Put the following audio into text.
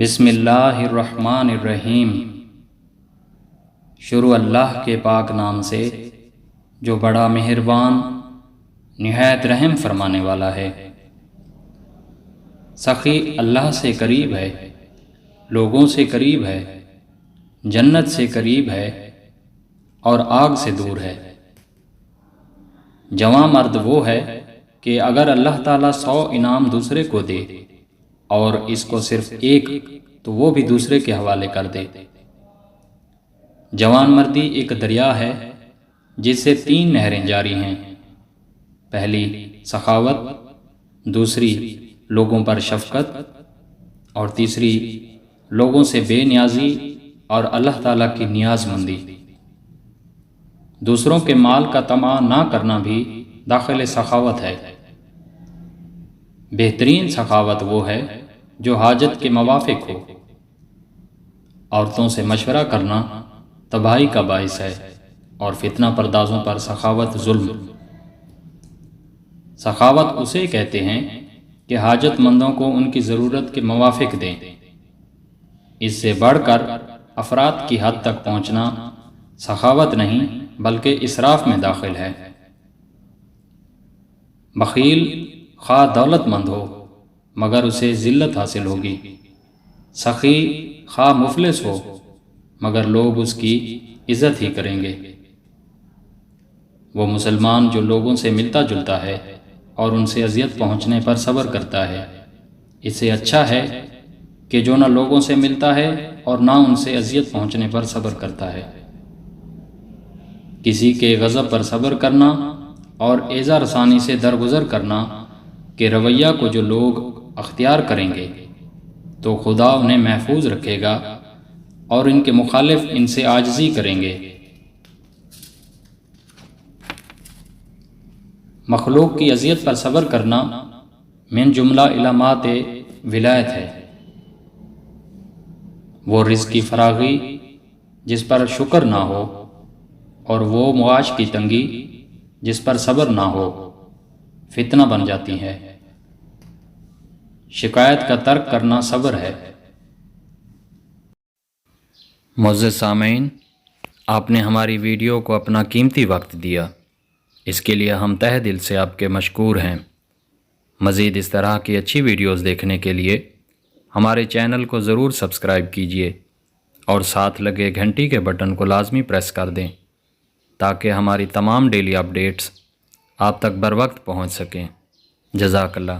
بسم اللہ الرحمن الرحیم۔ شروع اللہ کے پاک نام سے جو بڑا مہربان نہایت رحم فرمانے والا ہے۔ سخی اللہ سے قریب ہے، لوگوں سے قریب ہے، جنت سے قریب ہے اور آگ سے دور ہے۔ جواں مرد وہ ہے کہ اگر اللہ تعالیٰ 100 انعام دوسرے کو دے اور اس کو صرف ایک تو وہ بھی دوسرے کے حوالے کر دے۔ جوان مردی ایک دریا ہے جس سے 3 نہریں جاری ہیں، پہلی سخاوت، دوسری لوگوں پر شفقت اور تیسری لوگوں سے بے نیازی اور اللہ تعالیٰ کی نیاز مندی۔ دوسروں کے مال کا طمع نہ کرنا بھی داخل سخاوت ہے۔ بہترین سخاوت وہ ہے جو حاجت کے موافق ہو۔ عورتوں سے مشورہ کرنا تباہی کا باعث ہے اور فتنہ پردازوں پر سخاوت ظلم۔ سخاوت اسے کہتے ہیں کہ حاجت مندوں کو ان کی ضرورت کے موافق دیں۔ اس سے بڑھ کر افراد کی حد تک پہنچنا سخاوت نہیں بلکہ اسراف میں داخل ہے۔ بخیل خواہ دولت مند ہو مگر اسے ذلت حاصل ہوگی، سخی خواہ مفلس ہو مگر لوگ اس کی عزت ہی کریں گے۔ وہ مسلمان جو لوگوں سے ملتا جلتا ہے اور ان سے اذیت پہنچنے پر صبر کرتا ہے، اس سے اچھا ہے کہ جو نہ لوگوں سے ملتا ہے اور نہ ان سے اذیت پہنچنے پر صبر کرتا ہے۔ کسی کے غضب پر صبر کرنا اور ایذا رسانی سے درگزر کرنا کہ رویہ کو جو لوگ اختیار کریں گے تو خدا انہیں محفوظ رکھے گا اور ان کے مخالف ان سے عاجزی کریں گے۔ مخلوق کی اذیت پر صبر کرنا من جملہ علامات ولایت ہے۔ وہ رزق کی فراغی جس پر شکر نہ ہو اور وہ معاش کی تنگی جس پر صبر نہ ہو فتنہ بن جاتی ہے۔ شکایت کا ترک کرنا صبر ہے۔ معزز سامعین، آپ نے ہماری ویڈیو کو اپنا قیمتی وقت دیا، اس کے لیے ہم تہہ دل سے آپ کے مشکور ہیں۔ مزید اس طرح کی اچھی ویڈیوز دیکھنے کے لیے ہمارے چینل کو ضرور سبسکرائب کیجیے اور ساتھ لگے گھنٹی کے بٹن کو لازمی پریس کر دیں تاکہ ہماری تمام ڈیلی اپڈیٹس آپ تک بروقت پہنچ سکیں۔ جزاک اللہ۔